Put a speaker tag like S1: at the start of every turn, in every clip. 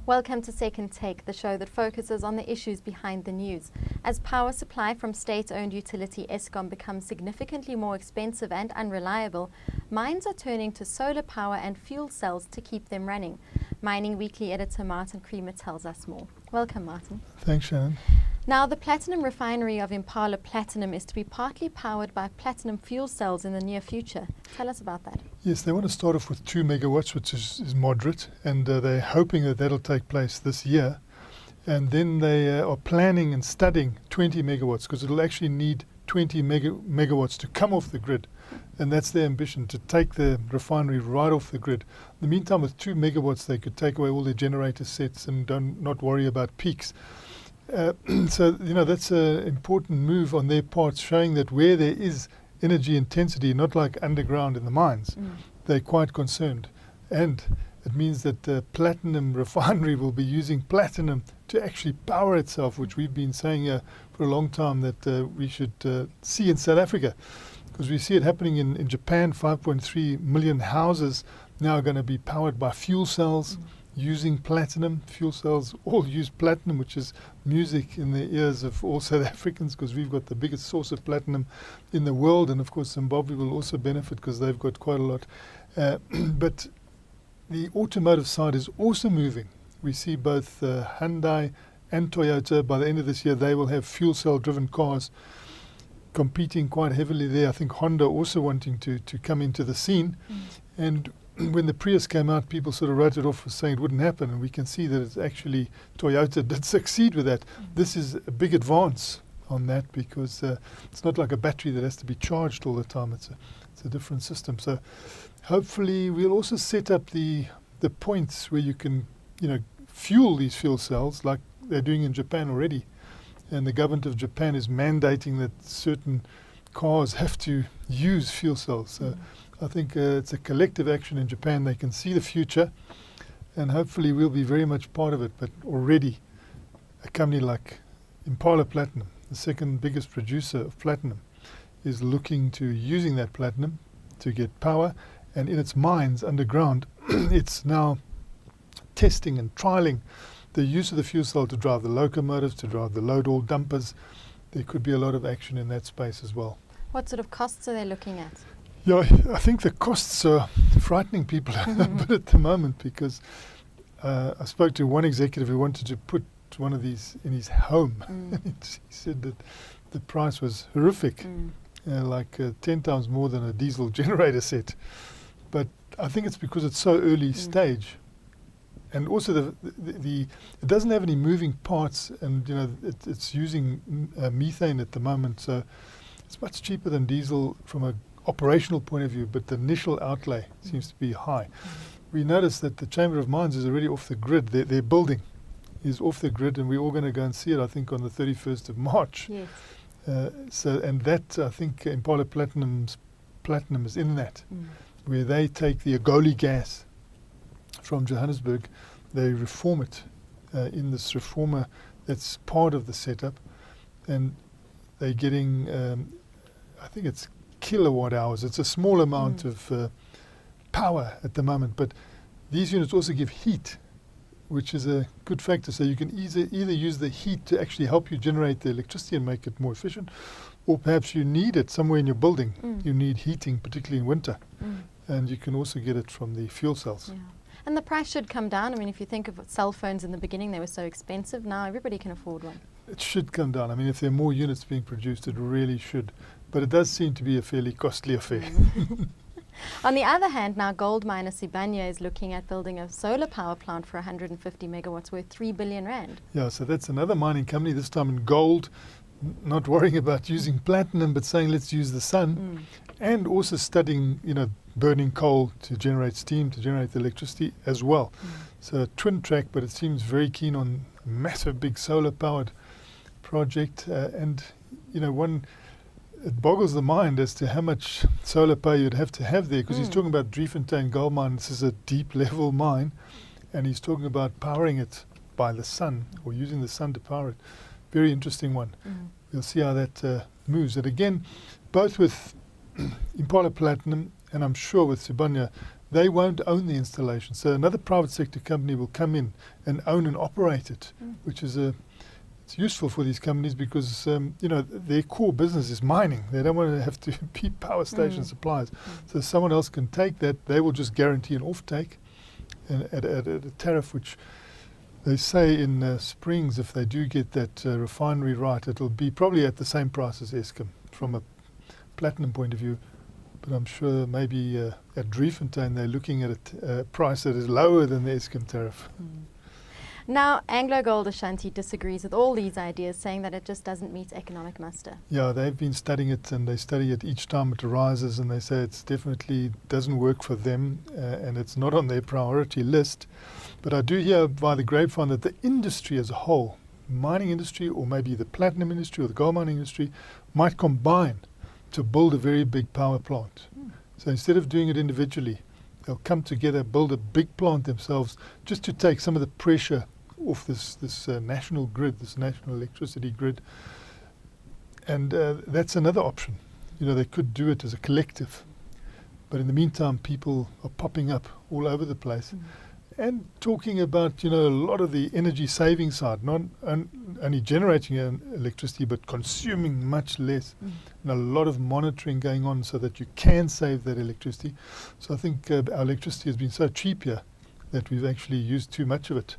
S1: Welcome to Second Take, the show that focuses on the issues behind the news. As power supply from state-owned utility Eskom becomes significantly more expensive and unreliable, mines are turning to solar power and fuel cells to keep them running. Mining Weekly editor Martin Creamer tells us more. Welcome, Martin.
S2: Thanks, Shannon.
S1: Now, the platinum refinery of Impala Platinum is to be partly powered by platinum fuel cells in the near future. Tell us about that.
S2: Yes, they want to start off with 2 megawatts, which is moderate, and they're hoping that that'll take place this year. And then they are planning and studying 20 megawatts, because it'll actually need 20 megawatts to come off the grid. And that's their ambition, to take the refinery right off the grid. In the meantime, with 2 megawatts, they could take away all their generator sets and not worry about peaks. So, that's an important move on their part, showing that where there is energy intensity, not like underground in the mines, they're quite concerned. And it means that the platinum refinery will be using platinum to actually power itself, which we've been saying for a long time that we should see in South Africa. Because we see it happening in Japan. 5.3 million houses now are going to be powered by fuel cells using platinum. Fuel cells all use platinum, which is music in the ears of all South Africans, because we've got the biggest source of platinum in the world. And of course, Zimbabwe will also benefit because they've got quite a lot. But the automotive side is also moving. We see both Hyundai and Toyota. By the end of this year, they will have fuel cell driven cars competing quite heavily there. I think Honda also wanting to come into the scene. And when the Prius came out, people sort of wrote it off as saying it wouldn't happen, and we can see that it's actually Toyota did succeed with that. This is a big advance on that, because it's not like a battery that has to be charged all the time. It's a different system. So hopefully we'll also set up the points where you can fuel these fuel cells like they're doing in Japan already. And the government of Japan is mandating that certain cars have to use fuel cells. So I think it's a collective action in Japan. They can see the future, and hopefully we'll be very much part of it. But already a company like Impala Platinum, the second biggest producer of platinum, is looking to using that platinum to get power. And in its mines underground, it's now testing and trialing the use of the fuel cell to drive the locomotives, to drive the load-haul dumpers. There could be a lot of action in that space as well.
S1: What sort of costs are they looking at?
S2: Yeah, I think the costs are frightening people a bit at the moment, because I spoke to one executive who wanted to put one of these in his home. He said that the price was horrific, like 10 times more than a diesel generator set. But I think it's because it's so early stage. And also it doesn't have any moving parts, and it's using methane at the moment, so it's much cheaper than diesel from a operational point of view, but the initial outlay seems to be high. We noticed that the Chamber of Mines is already off the grid. Their building is off the grid, and we're all going to go and see it, I think, on the 31st of March. Yes. And that, I think, Impala Platinum is in that, where they take the Agoli gas from Johannesburg, they reform it in this reformer that's part of the setup, and they're getting, I think it's kilowatt hours. It's a small amount of power at the moment, but these units also give heat, which is a good factor. So you can either use the heat to actually help you generate the electricity and make it more efficient, or perhaps you need it somewhere in your building. You need heating, particularly in winter, and you can also get it from the fuel cells.
S1: Yeah. And the price should come down. I mean, if you think of cell phones in the beginning, they were so expensive. Now everybody can afford one.
S2: It should come down. I mean, if there are more units being produced, it really should. But it does seem to be a fairly costly affair.
S1: On the other hand, now gold miner Sibanye is looking at building a solar power plant for 150 megawatts worth 3 billion rand.
S2: Yeah, so that's another mining company, this time in gold, not worrying about using platinum, but saying let's use the sun, and also studying, burning coal to generate steam, to generate the electricity as well. So a twin track, but it seems very keen on a massive, big solar-powered project. And, it boggles the mind as to how much solar power you'd have to have there, because he's talking about Driefontein gold mine. This is a deep-level mine, and he's talking about powering it by the sun, or using the sun to power it. Very interesting one. We'll see how that moves. And again, both with Impala Platinum and I'm sure with Sibanye, they won't own the installation. So another private sector company will come in and own and operate it, which is it's useful for these companies because their core business is mining. They don't want to have to be power station suppliers. So someone else can take that. They will just guarantee an offtake at a tariff which they say in Springs, if they do get that refinery right, it'll be probably at the same price as Eskom from a platinum point of view. But I'm sure maybe at Driefontein they're looking at a price that is lower than the Eskom tariff.
S1: Now, AngloGold Ashanti disagrees with all these ideas, saying that it just doesn't meet economic muster.
S2: Yeah, they've been studying it, and they study it each time it arises, and they say it's definitely doesn't work for them, and it's not on their priority list. But I do hear by the grapevine that the industry as a whole, mining industry, or maybe the platinum industry or the gold mining industry, might combine to build a very big power plant. So instead of doing it individually, they'll come together, build a big plant themselves, just to take some of the pressure off this national grid, this national electricity grid. And that's another option. They could do it as a collective. But in the meantime, people are popping up all over the place. And talking about, a lot of the energy saving side, not only generating electricity, but consuming much less. And a lot of monitoring going on so that you can save that electricity. So I think our electricity has been so cheap here that we've actually used too much of it.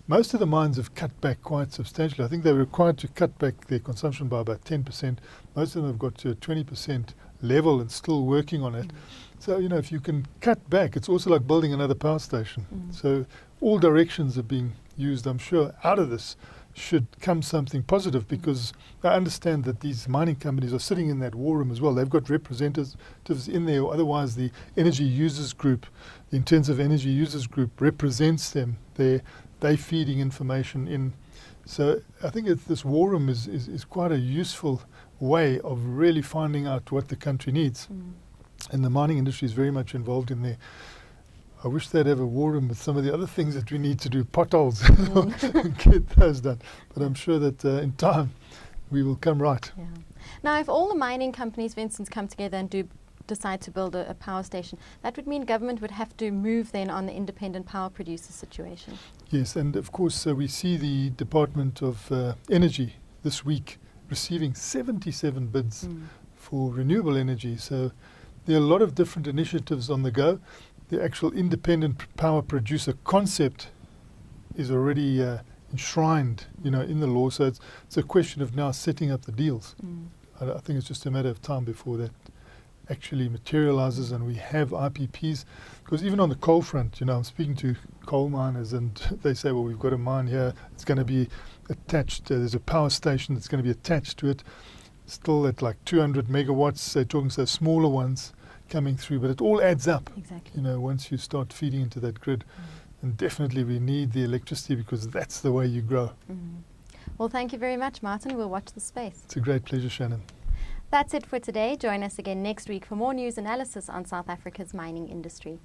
S2: Most of the mines have cut back quite substantially. I think they were required to cut back their consumption by about 10%. Most of them have got to a 20% level and still working on it. So, if you can cut back, it's also like building another power station. So all directions are being used. I'm sure out of this should come something positive, because I understand that these mining companies are sitting in that war room as well. They've got representatives in there, or otherwise the energy users group, the intensive energy users group represents them. They're feeding information in. So I think this war room is quite a useful way of really finding out what the country needs. And the mining industry is very much involved in there. I wish they'd have a war room with some of the other things that we need to do, potholes, and get those done. But I'm sure that in time we will come right.
S1: Yeah. Now, if all the mining companies, for instance, come together and decide to build a power station, that would mean government would have to move then on the independent power producer situation.
S2: Yes, and of course we see the Department of Energy this week receiving 77 bids for renewable energy. So there are a lot of different initiatives on the go. The actual independent power producer concept is already enshrined, in the law. So it's a question of now setting up the deals. I think it's just a matter of time before that actually materializes and we have IPPs. Because even on the coal front, I'm speaking to coal miners and they say, well, we've got a mine here. It's going to be attached. There's a power station that's going to be attached to it. Still at like 200 megawatts. They're talking so smaller ones coming through, but it all adds up.
S1: Exactly.
S2: Once you start feeding into that grid. And definitely we need the electricity because that's the way you grow.
S1: Well, thank you very much, Martin. We'll watch the space.
S2: It's a great pleasure, Shannon.
S1: That's it for today. Join us again next week for more news analysis on South Africa's mining industry.